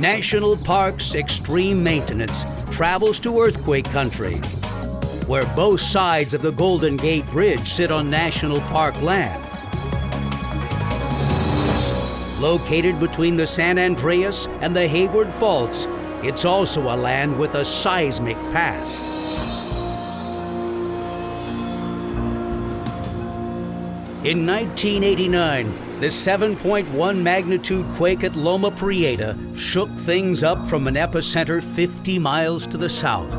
National Park's extreme maintenance travels to earthquake country, where both sides of the Golden Gate Bridge sit on National Park land. Located between the San Andreas and the Hayward Faults, it's also a land with a seismic past. In 1989, the 7.1 magnitude quake at Loma Prieta shook things up from an epicenter 50 miles to the south.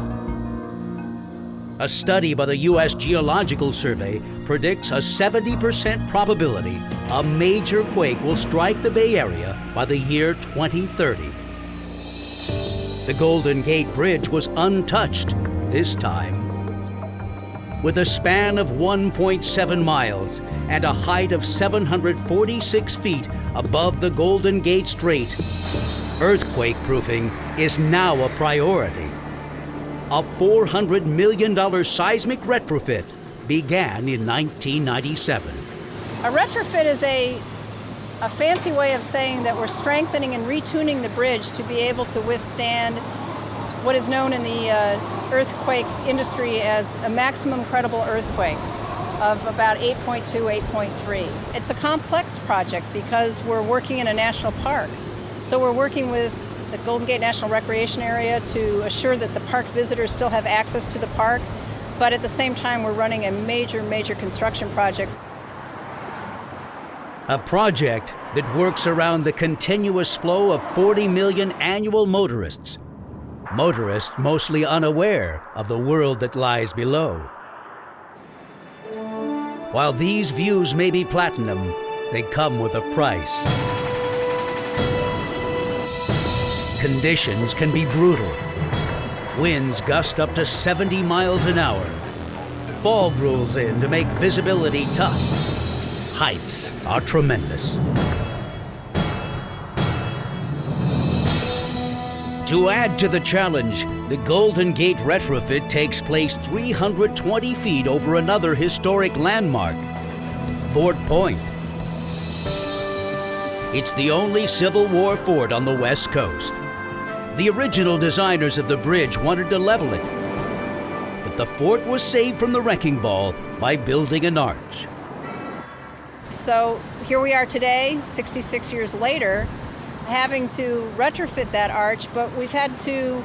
A study by the U.S. Geological Survey predicts a 70% probability a major quake will strike the Bay Area by the year 2030. The Golden Gate Bridge was untouched this time. With a span of 1.7 miles and a height of 746 feet above the Golden Gate Strait, earthquake proofing is now a priority. A $400 million seismic retrofit began in 1997. A retrofit is a fancy way of saying that we're strengthening and retuning the bridge to be able to withstand what is known in the earthquake industry as a maximum credible earthquake of about 8.2, 8.3. It's a complex project because we're working in a national park. So we're working with the Golden Gate National Recreation Area to assure that the park visitors still have access to the park, but at the same time we're running a major construction project. A project that works around the continuous flow of 40 million annual motorists. Motorists mostly unaware of the world that lies below. While these views may be platinum, they come with a price. Conditions can be brutal. Winds gust up to 70 miles an hour. Fog rolls in to make visibility tough. Heights are tremendous. To add to the challenge, the Golden Gate retrofit takes place 320 feet over another historic landmark, Fort Point. It's the only Civil War fort on the West Coast. The original designers of the bridge wanted to level it, but the fort was saved from the wrecking ball by building an arch. So here we are today, 66 years later, having to retrofit that arch, but we've had to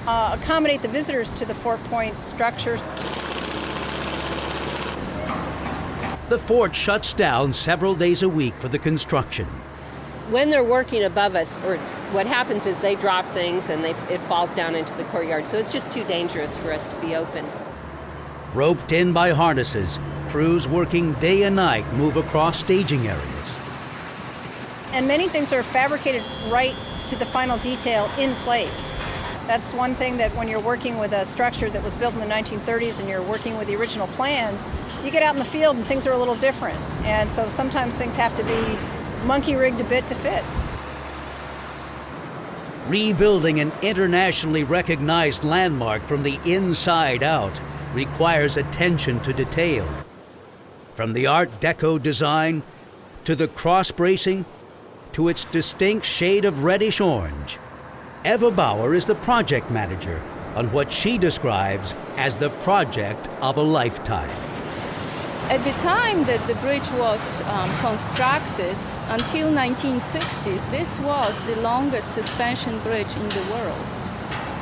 accommodate the visitors to the Fort Point structure. The fort shuts down several days a week for the construction. When they're working above us, or what happens is they drop things and it falls down into the courtyard, so it's just too dangerous for us to be open. Roped in by harnesses, crews working day and night move across staging areas. And many things are fabricated right to the final detail in place. That's one thing that when you're working with a structure that was built in the 1930s and you're working with the original plans, you get out in the field and things are a little different. And so sometimes things have to be monkey-rigged a bit to fit. Rebuilding an internationally recognized landmark from the inside out requires attention to detail. From the Art Deco design, to the cross-bracing, to its distinct shade of reddish orange. Eva Bauer is the project manager on what she describes as the project of a lifetime. At the time that the bridge was constructed, until 1960s, this was the longest suspension bridge in the world.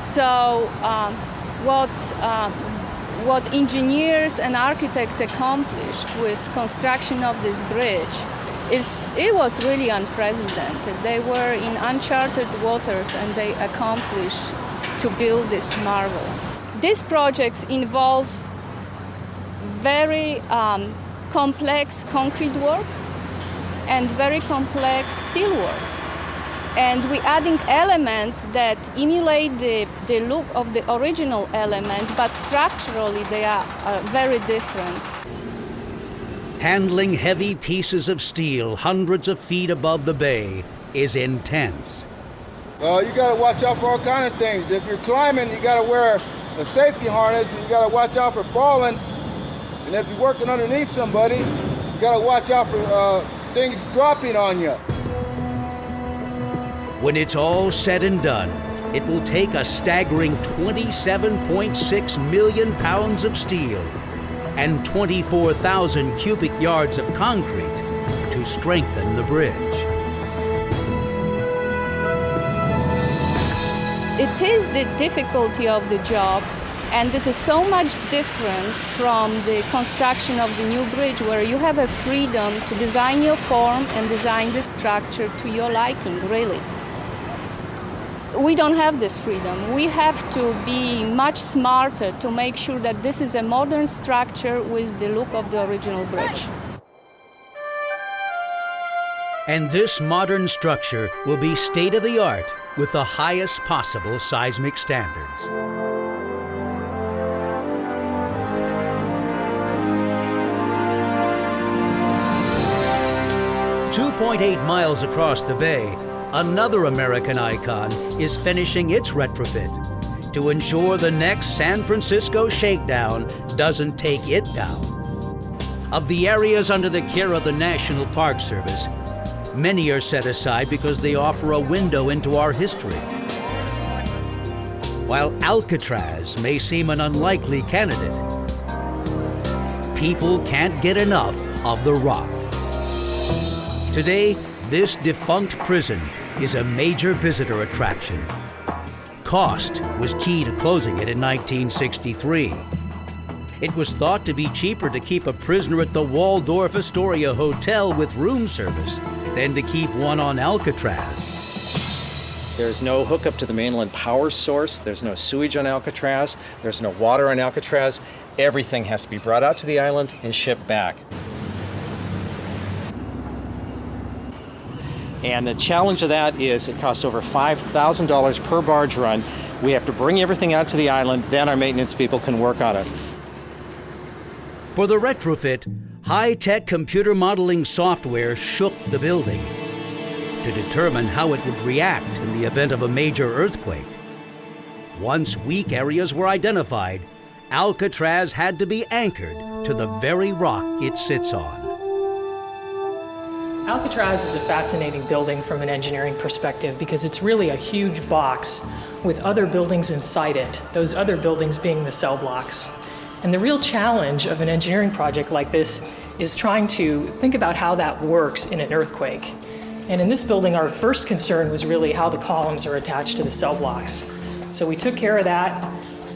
So what engineers and architects accomplished with construction of this bridge it was really unprecedented. They were in uncharted waters and they accomplished to build this marvel. This project involves very complex concrete work and very complex steel work. And we're adding elements that emulate the look of the original elements, but structurally they are very different. Handling heavy pieces of steel hundreds of feet above the bay is intense. Well, you gotta watch out for all kinds of things. If you're climbing, you gotta wear a safety harness and you gotta watch out for falling. And if you're working underneath somebody, you gotta watch out for things dropping on you. When it's all said and done, it will take a staggering 27.6 million pounds of steel and 24,000 cubic yards of concrete to strengthen the bridge. It is the difficulty of the job, and this is so much different from the construction of the new bridge, where you have a freedom to design your form and design the structure to your liking, really. We don't have this freedom. We have to be much smarter to make sure that this is a modern structure with the look of the original bridge. And this modern structure will be state-of-the-art with the highest possible seismic standards. .8 miles across the bay, another American icon is finishing its retrofit to ensure the next San Francisco shakedown doesn't take it down. Of the areas under the care of the National Park Service, many are set aside because they offer a window into our history. While Alcatraz may seem an unlikely candidate, people can't get enough of the Rock. Today, this defunct prison is a major visitor attraction. Cost was key to closing it in 1963. It was thought to be cheaper to keep a prisoner at the Waldorf Astoria Hotel with room service than to keep one on Alcatraz. There's no hookup to the mainland power source. There's no sewage on Alcatraz. There's no water on Alcatraz. Everything has to be brought out to the island and shipped back. And the challenge of that is it costs over $5,000 per barge run. We have to bring everything out to the island, then our maintenance people can work on it. For the retrofit, high-tech computer modeling software shook the building to determine how it would react in the event of a major earthquake. Once weak areas were identified, Alcatraz had to be anchored to the very rock it sits on. Alcatraz is a fascinating building from an engineering perspective because it's really a huge box with other buildings inside it, those other buildings being the cell blocks. And the real challenge of an engineering project like this is trying to think about how that works in an earthquake. And in this building, our first concern was really how the columns are attached to the cell blocks. So we took care of that,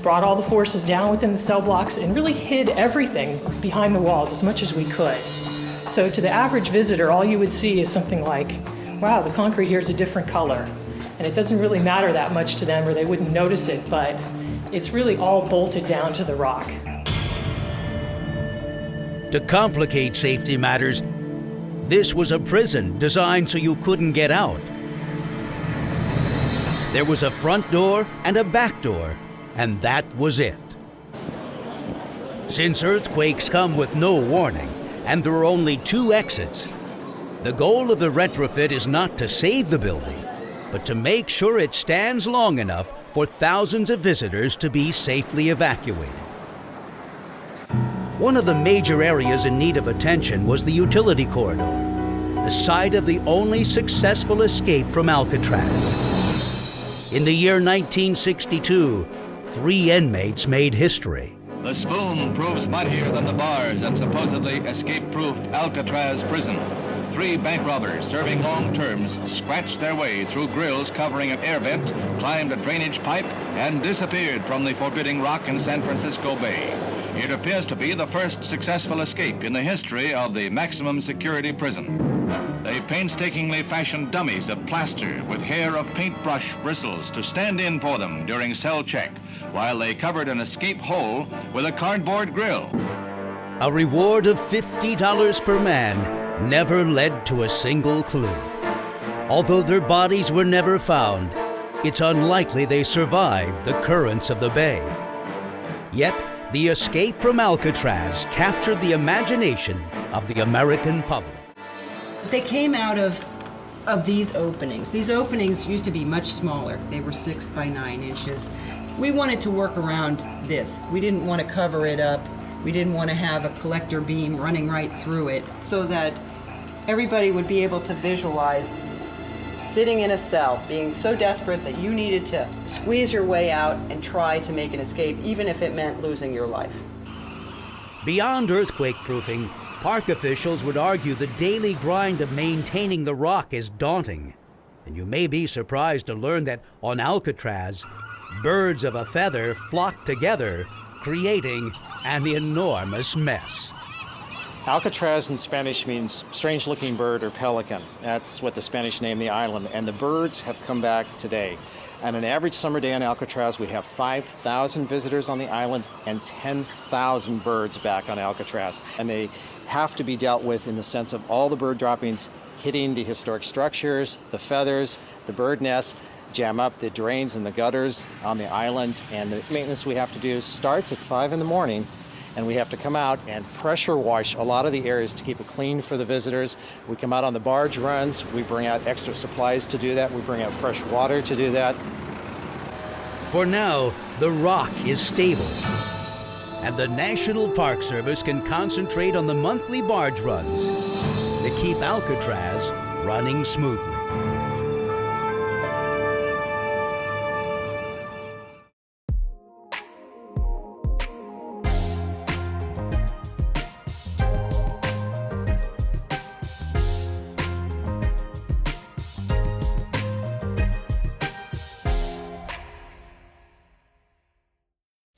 brought all the forces down within the cell blocks, and really hid everything behind the walls as much as we could. So to the average visitor, all you would see is something like, wow, the concrete here is a different color. And it doesn't really matter that much to them, or they wouldn't notice it, but it's really all bolted down to the rock. To complicate safety matters, this was a prison designed so you couldn't get out. There was a front door and a back door, and that was it. Since earthquakes come with no warning, and there are only 2 exits, the goal of the retrofit is not to save the building, but to make sure it stands long enough for thousands of visitors to be safely evacuated. One of the major areas in need of attention was the utility corridor, the site of the only successful escape from Alcatraz. In the year 1962, 3 inmates made history. The spoon proves mightier than the bars at supposedly escape-proofed Alcatraz prison. 3 bank robbers serving long terms scratched their way through grills covering an air vent, climbed a drainage pipe, and disappeared from the forbidding rock in San Francisco Bay. It appears to be the first successful escape in the history of the maximum security prison. They painstakingly fashioned dummies of plaster with hair of paintbrush bristles to stand in for them during cell check, while they covered an escape hole with a cardboard grill. A reward of $50 per man never led to a single clue. Although their bodies were never found, it's unlikely they survived the currents of the bay. Yet, the escape from Alcatraz captured the imagination of the American public. They came out of these openings. These openings used to be much smaller. They were 6 by 9 inches. We wanted to work around this. We didn't want to cover it up. We didn't want to have a collector beam running right through it, so that everybody would be able to visualize sitting in a cell, being so desperate that you needed to squeeze your way out and try to make an escape, even if it meant losing your life. Beyond earthquake proofing, park officials would argue the daily grind of maintaining the rock is daunting. And you may be surprised to learn that on Alcatraz, birds of a feather flock together, creating an enormous mess. Alcatraz in Spanish means strange-looking bird or pelican. That's what the Spanish named the island, and the birds have come back today. On an average summer day on Alcatraz, we have 5,000 visitors on the island and 10,000 birds back on Alcatraz. And they have to be dealt with in the sense of all the bird droppings hitting the historic structures, the feathers, the bird nests, jam up the drains and the gutters on the island. And the maintenance we have to do starts at 5 in the morning, and we have to come out and pressure wash a lot of the areas to keep it clean for the visitors. We come out on the barge runs, we bring out extra supplies to do that, we bring out fresh water to do that. For now, the rock is stable, and the National Park Service can concentrate on the monthly barge runs that keep Alcatraz running smoothly.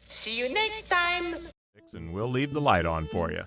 See you next time. And we'll leave the light on for you.